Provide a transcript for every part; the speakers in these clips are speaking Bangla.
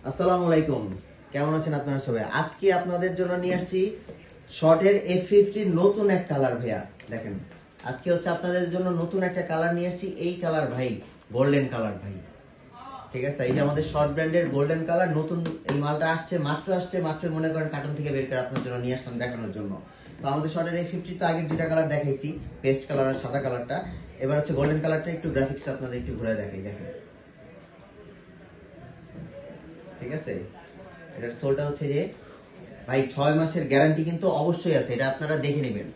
আসসালামু আলাইকুম, কেমন আছেন আপনারা সবাই? আজকে আপনাদের জন্য নিয়ে আসছি শর্টের F50 নতুন এক কালার ভাইয়া। দেখেন, আজকে হচ্ছে আপনাদের জন্য নতুন একটা কালার নিয়ে আসছি। এই কালার ভাই, গোল্ডেন কালার ভাই। ঠিক আছে, এই যে আমাদের শর্ট ব্র্যান্ডের গোল্ডেন কালার নতুন এই মালটা আসছে মাত্র মনে করেন কার্টন থেকে বের করে আপনার জন্য নিয়ে আসলাম দেখানোর জন্য। তো আমাদের শর্টের F50 তো আগে দুইটা কালার দেখাইছি, পেস্ট কালার আর সাদা কালারটা। এবার হচ্ছে গোল্ডেন কালারটা, একটু গ্রাফিক্সটা আপনাদের একটু ঘুরে দেখাই। দেখেন, ঠিক আছে, এটার সোলটা হচ্ছে যে ভাই 6 মাসের গ্যারান্টি কিন্তু অবশ্যই আছে, এটা আপনারা দেখে নেবেন।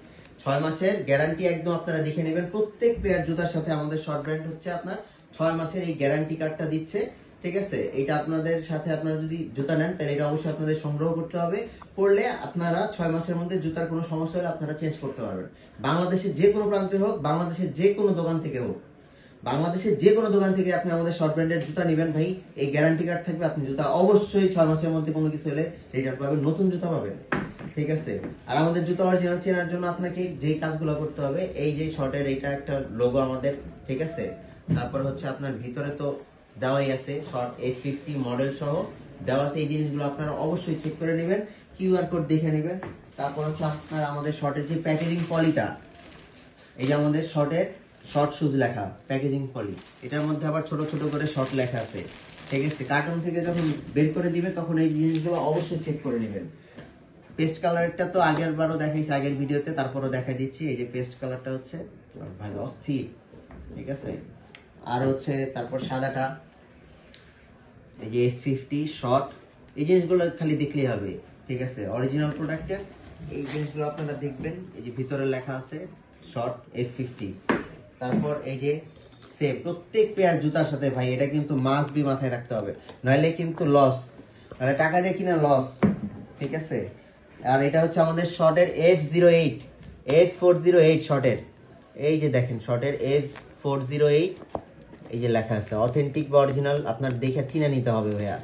6 মাসের গ্যারান্টি একদম আপনারা দেখে নেবেন। প্রত্যেক পেয়ার জুতার সাথে আমাদের শর্ট ব্র্যান্ড হচ্ছে আপনার 6 মাসের এই গ্যারান্টি কার্ডটা দিচ্ছে। ঠিক আছে, এটা আপনাদের সাথে আপনারা যদি জুতা নেন তাহলে এটা অবশ্যই আপনাদের সংগ্রহ করতে হবে। করলে আপনারা 6 মাসের মধ্যে জুতার কোনো সমস্যা হলে আপনারা চেঞ্জ করতে পারবেন। বাংলাদেশের যে কোনো প্রান্তে হোক, বাংলাদেশের যে কোনো দোকান থেকে হোক, বাংলাদেশের যে কোনো দোকান থেকে আপনি আমাদের শর্ট ব্র্যান্ডের জুতা নেবেন ভাই, এই গ্যারান্টি কার্ড থাকবে। আপনি জুতা অবশ্যই 6 মাসের মধ্যে কোনো কিছু হলে রিটার্ন পাবেন, নতুন জুতা পাবেন। ঠিক আছে, আর আমাদের জুতা অরিজিনাল চেনার জন্য আপনাকে যেই কাজগুলো করতে হবে, এই যে শর্টের এইটা একটা লোগো আমাদের, ঠিক আছে। তারপর হচ্ছে আপনার ভিতরে তো দেওয়াই আছে, শর্ট F50 মডেল সহ দেওয়া আছে। এই জিনিসগুলো আপনারা অবশ্যই চেক করে নেবেন, কিউআর কোড দেখে নেবেন। তারপর হচ্ছে আপনার আমাদের শর্টের যে প্যাকেজিং পলিটা, এই যে আমাদের শর্টের শর্ট শুজ লেখা প্যাকেজিং পলি, এটার মধ্যে আবার ছোট ছোট করে শর্ট লেখা আছে। ঠিক আছে, কার্টন থেকে যখন বের করে দিবে তখন এই জিনিসগুলো অবশ্যই চেক করে নেবেন। পেস্ট কালারটা তো আগের বারও দেখাইছি, আগের ভিডিওতে, তারপরও দেখা দিচ্ছি। এই যে পেস্ট কালারটা হচ্ছে ভাই অস্থির। ঠিক আছে, আর হচ্ছে তারপর সাদাটা, এই যে F50 শর্ট, এই জিনিসগুলো খালি দেখলেই হবে। ঠিক আছে, অরিজিনাল প্রোডাক্টের এই জিনিসগুলো আপনারা দেখবেন। এই যে ভিতরে লেখা আছে শর্ট F50। তারপর এই যে সেম প্রত্যেক পেয়ার জুতার সাথে ভাই, এটা কিন্তু মাস্ট বি মাথায় রাখতে হবে, নইলে কিন্তু লস, মানে টাকা দিয়ে কিনা লস। ঠিক আছে, আর এটা হচ্ছে আমাদের শর্টের F408 শর্টের, এই যে দেখেন শর্টের F408, এই যে লেখা আছে অথেন্টিক বা অরিজিনাল, আপনার দেখে চিনে নিতে হবে ভাইয়া।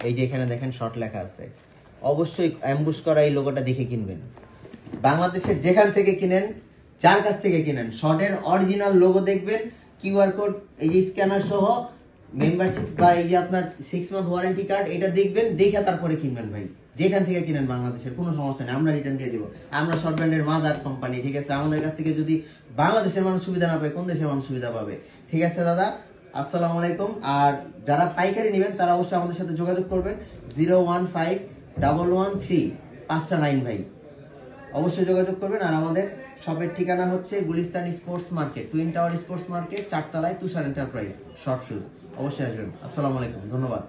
এই যে এখানে দেখেন শর্ট লেখা আছে, অবশ্যই অ্যাম্বুশ করা এই লোগোটা দেখে কিনবেন। বাংলাদেশের যেখান থেকে কিনেন, যার কাছ থেকে কিনেন, শর্টের অরিজিনাল লোগো দেখবেন, কিউআর কোড, এই যে স্ক্যানার সহ মেম্বারশিপ বা এই যে আপনার 6 মান্থ ওয়ারেন্টি কার্ড, এটা দেখবেন, দেখে তারপরে কিনবেন ভাই। যেখান থেকে কিনেন বাংলাদেশের কোনো সমস্যা নেই, আমরা রিটার্ন দিয়ে দিব। আমরা শর্ট ব্র্যান্ডের মাদার কোম্পানি। ঠিক আছে, আমাদের কাছ থেকে যদি বাংলাদেশের মানুষ সুবিধা না পায়, কোন দেশের মানুষ সুবিধা পাবে? ঠিক আছে দাদা, আসসালামু আলাইকুম। আর যারা পাইকারি নেবেন তারা অবশ্যই আমাদের সাথে যোগাযোগ করবেন, 0151113 9 ভাই, অবশ্যই যোগাযোগ করবেন। আর আমাদের শপের ঠিকানা হচ্ছে Gulistan sports market, twin tower sports market, 4 তলায় তুষার এন্টারপ্রাইজ, শর্ট শুজ। অবশ্যই আসবেন। আসসালামু আলাইকুম, ধন্যবাদ।